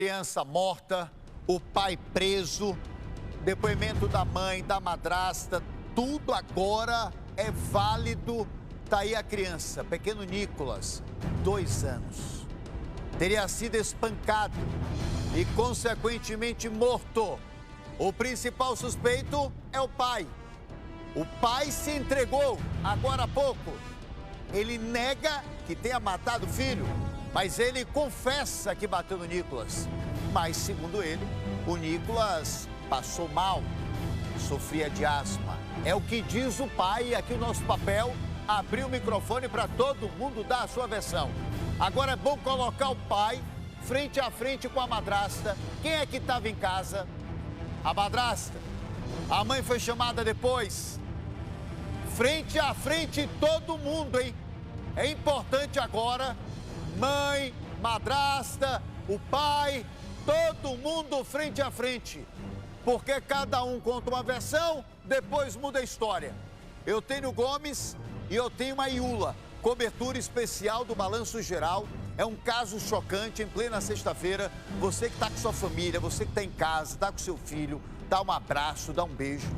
Criança morta, o pai preso, depoimento da mãe, da madrasta, tudo agora é válido. Tá aí a criança, pequeno Nicolas, 2 anos. Teria sido espancado e, consequentemente, morto. O principal suspeito é o pai. O pai se entregou agora há pouco. Ele nega que tenha matado o filho, mas ele confessa que bateu no Nicolas. Mas, segundo ele, o Nicolas passou mal, sofria de asma. É o que diz o pai. Aqui o nosso papel, abrir o microfone para todo mundo dar a sua versão. Agora é bom colocar o pai frente a frente com a madrasta. Quem é que estava em casa? A madrasta. A mãe foi chamada depois. Frente a frente todo mundo, hein? É importante agora, mãe, madrasta, o pai, todo mundo frente a frente. Porque cada um conta uma versão, depois muda a história. Eu tenho o Gomes e eu tenho a Iula. Cobertura especial do Balanço Geral. É um caso chocante em plena sexta-feira. Você que está com sua família, você que está em casa, está com seu filho, dá um abraço, dá um beijo.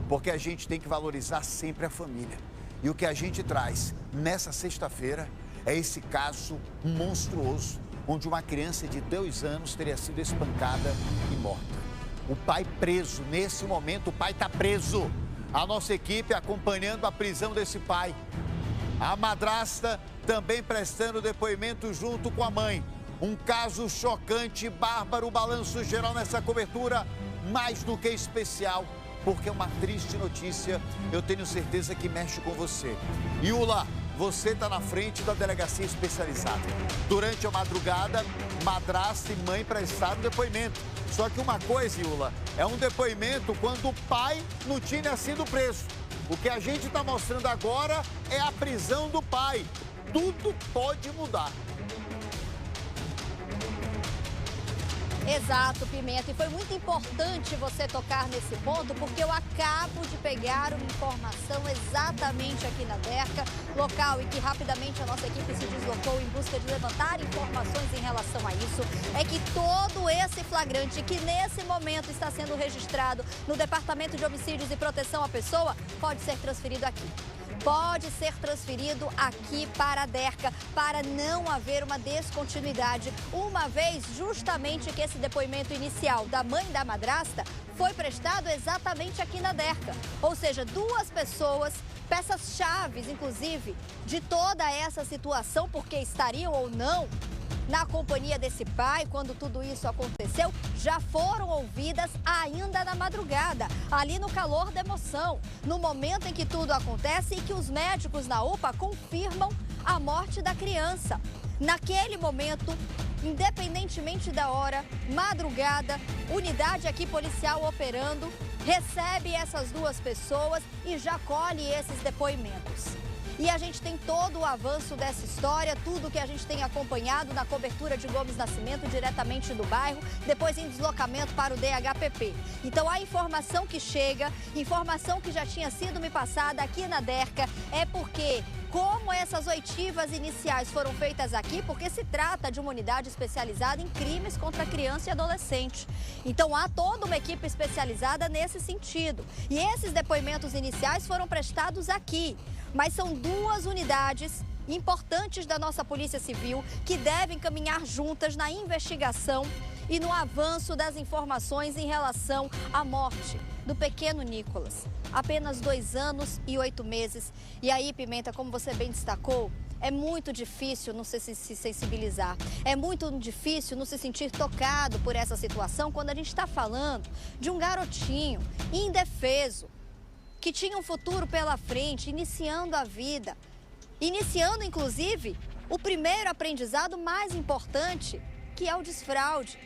Porque a gente tem que valorizar sempre a família. E o que a gente traz nessa sexta-feira é esse caso monstruoso, onde uma criança de 2 anos teria sido espancada e morta. O pai preso, nesse momento o pai está preso. A nossa equipe acompanhando a prisão desse pai. A madrasta também prestando depoimento junto com a mãe. Um caso chocante, bárbaro, Balanço Geral nessa cobertura, mais do que especial. Porque é uma triste notícia, eu tenho certeza que mexe com você. Iula, você está na frente da delegacia especializada. Durante a madrugada, madrasta e mãe prestaram depoimento. Só que uma coisa, Iula, é um depoimento quando o pai não tinha sido preso. O que a gente está mostrando agora é a prisão do pai. Tudo pode mudar. Exato, Pimenta. E foi muito importante você tocar nesse ponto, porque eu acabo de pegar uma informação exatamente aqui na DERCA, local em que rapidamente a nossa equipe se deslocou em busca de levantar informações em relação a isso, é que todo esse flagrante que nesse momento está sendo registrado no Departamento de Homicídios e Proteção à Pessoa pode ser transferido aqui. Pode ser transferido aqui para a DERCA, para não haver uma descontinuidade, uma vez justamente que esse depoimento inicial da mãe da madrasta foi prestado exatamente aqui na DERCA. Ou seja, 2 pessoas, peças-chaves, inclusive, de toda essa situação, porque estariam ou não na companhia desse pai, quando tudo isso aconteceu, já foram ouvidas ainda na madrugada, ali no calor da emoção, no momento em que tudo acontece e que os médicos na UPA confirmam a morte da criança. Naquele momento, independentemente da hora, madrugada, unidade aqui policial operando, recebe essas 2 pessoas e já colhe esses depoimentos. E a gente tem todo o avanço dessa história, tudo que a gente tem acompanhado na cobertura de Gomes Nascimento, diretamente do bairro, depois em deslocamento para o DHPP. Então a informação que chega, informação que já tinha sido me passada aqui na DERCA, é porque, como essas oitivas iniciais foram feitas aqui, porque se trata de uma unidade especializada em crimes contra criança e adolescente. Então há toda uma equipe especializada nesse sentido. E esses depoimentos iniciais foram prestados aqui. Mas são 2 unidades importantes da nossa Polícia Civil que devem caminhar juntas na investigação e no avanço das informações em relação à morte do pequeno Nicolas. Apenas 2 anos e 8 meses. E aí, Pimenta, como você bem destacou, é muito difícil não se sensibilizar. É muito difícil não se sentir tocado por essa situação quando a gente está falando de um garotinho indefeso, que tinha um futuro pela frente, iniciando a vida, iniciando, inclusive, o primeiro aprendizado mais importante, que é o desfraude.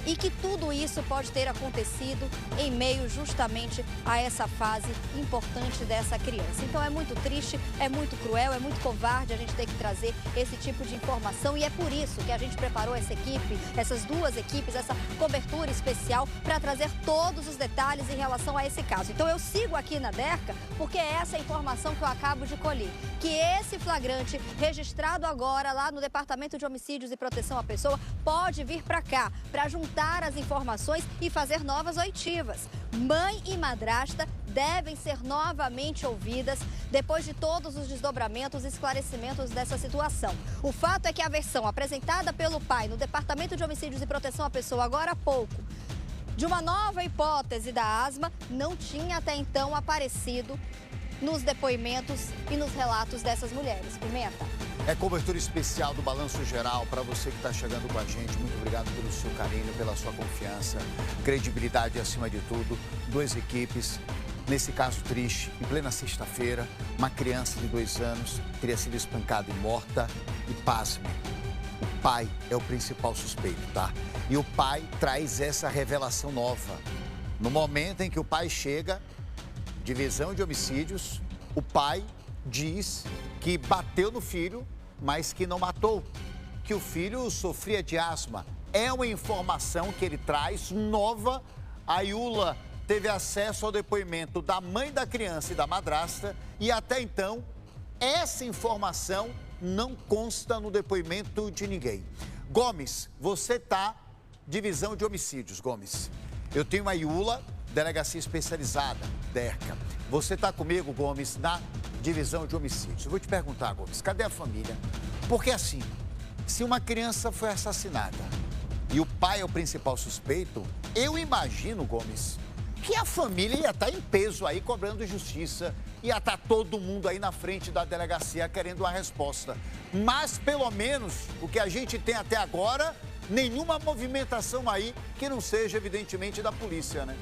e que tudo isso pode ter acontecido em meio justamente a essa fase importante dessa criança. Então é muito triste, é muito cruel, é muito covarde a gente ter que trazer esse tipo de informação e é por isso que a gente preparou essa equipe, essas duas equipes, essa cobertura especial para trazer todos os detalhes em relação a esse caso. Então eu sigo aqui na DERCA porque é essa a informação que eu acabo de colher, que esse flagrante registrado agora lá no Departamento de Homicídios e Proteção à Pessoa pode vir para cá, para juntar as informações e fazer novas oitivas. Mãe e madrasta devem ser novamente ouvidas depois de todos os desdobramentos e esclarecimentos dessa situação. O fato é que a versão apresentada pelo pai no Departamento de Homicídios e Proteção à Pessoa agora há pouco, de uma nova hipótese da asma, não tinha até então aparecido nos depoimentos e nos relatos dessas mulheres. Pimenta. É cobertura especial do Balanço Geral para você que está chegando com a gente. Muito obrigado pelo seu carinho, pela sua confiança, credibilidade acima de tudo. Duas equipes, nesse caso triste, em plena sexta-feira, uma criança de 2 anos teria sido espancada e morta. E pasme, o pai é o principal suspeito, tá? E o pai traz essa revelação nova. No momento em que o pai chega, divisão de homicídios, o pai diz que bateu no filho, mas que não matou, que o filho sofria de asma. É uma informação que ele traz nova. A Iula teve acesso ao depoimento da mãe da criança e da madrasta e até então essa informação não consta no depoimento de ninguém. Gomes, você está divisão de homicídios, Gomes. Eu tenho a Iula, delegacia especializada, DERCA. Você está comigo, Gomes, na divisão de homicídios. Eu vou te perguntar, Gomes, cadê a família? Porque assim, se uma criança foi assassinada e o pai é o principal suspeito, eu imagino, Gomes, que a família ia estar em peso aí cobrando justiça, ia estar todo mundo aí na frente da delegacia querendo uma resposta. Mas, pelo menos, o que a gente tem até agora, nenhuma movimentação aí que não seja, evidentemente, da polícia, né?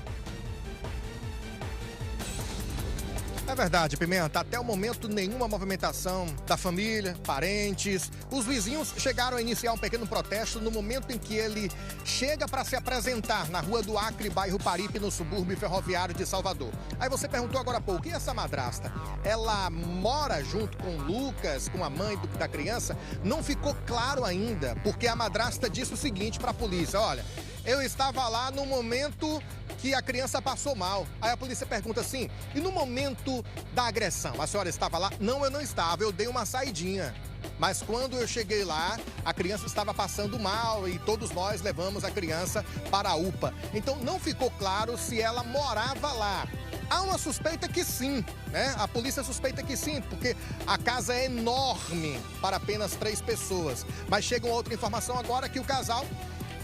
É verdade, Pimenta. Até o momento, nenhuma movimentação da família, parentes. Os vizinhos chegaram a iniciar um pequeno protesto no momento em que ele chega para se apresentar na Rua do Acre, bairro Paripe, no subúrbio ferroviário de Salvador. Aí você perguntou agora há pouco, e essa madrasta? Ela mora junto com o Lucas, com a mãe da criança? Não ficou claro ainda, porque a madrasta disse o seguinte para a polícia: olha, eu estava lá no momento que a criança passou mal. Aí a polícia pergunta assim, e no momento da agressão, a senhora estava lá? Não, eu não estava, eu dei uma saidinha. Mas quando eu cheguei lá, a criança estava passando mal e todos nós levamos a criança para a UPA. Então não ficou claro se ela morava lá. Há uma suspeita que sim, né? A polícia suspeita que sim, porque a casa é enorme para apenas 3 pessoas. Mas chega uma outra informação agora que o casal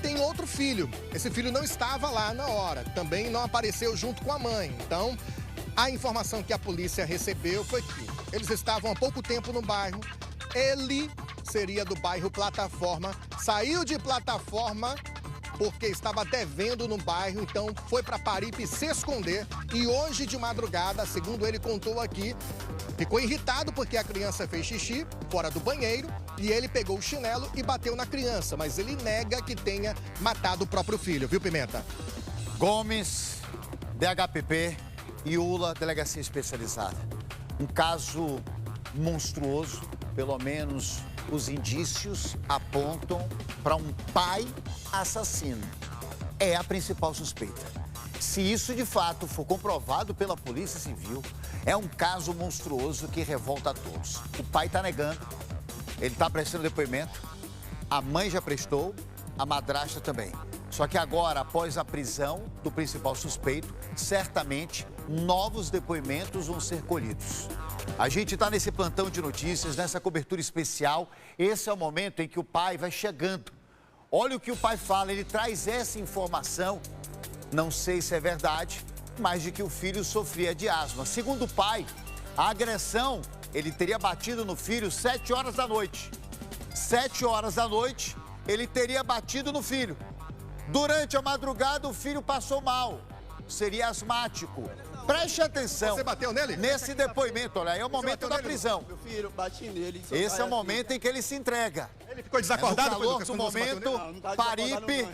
tem outro filho. Esse filho não estava lá na hora, também não apareceu junto com a mãe. Então, a informação que a polícia recebeu foi que eles estavam há pouco tempo no bairro. Ele seria do bairro Plataforma, saiu de Plataforma porque estava devendo no bairro, então foi para Paripe se esconder e hoje de madrugada, segundo ele contou aqui, ficou irritado porque a criança fez xixi fora do banheiro e ele pegou o chinelo e bateu na criança, mas ele nega que tenha matado o próprio filho, viu, Pimenta? Gomes, DHPP, Iula, delegacia especializada. Um caso monstruoso, pelo menos os indícios apontam para um pai assassino. É a principal suspeita. Se isso de fato for comprovado pela Polícia Civil, é um caso monstruoso que revolta a todos. O pai está negando, ele está prestando depoimento, a mãe já prestou, a madrasta também. Só que agora, após a prisão do principal suspeito, certamente novos depoimentos vão ser colhidos. A gente está nesse plantão de notícias, nessa cobertura especial. Esse é o momento em que o pai vai chegando. Olha o que o pai fala, ele traz essa informação, não sei se é verdade, mas de que o filho sofria de asma. Segundo o pai, a agressão, ele teria batido no filho 7 horas da noite. 7 horas da noite, ele teria batido no filho. Durante a madrugada, o filho passou mal, seria asmático. Preste atenção. Você bateu nele? Nesse depoimento, olha, é o momento da prisão. Meu filho, bati nele. Esse é o momento em que ele se entrega. Ele ficou desacordado? No calor do momento, Paripe,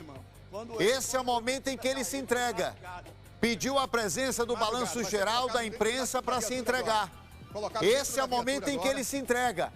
Esse é o momento em que ele se entrega. Pediu a presença do balanço geral da imprensa para se entregar. Esse é o momento em que ele se entrega.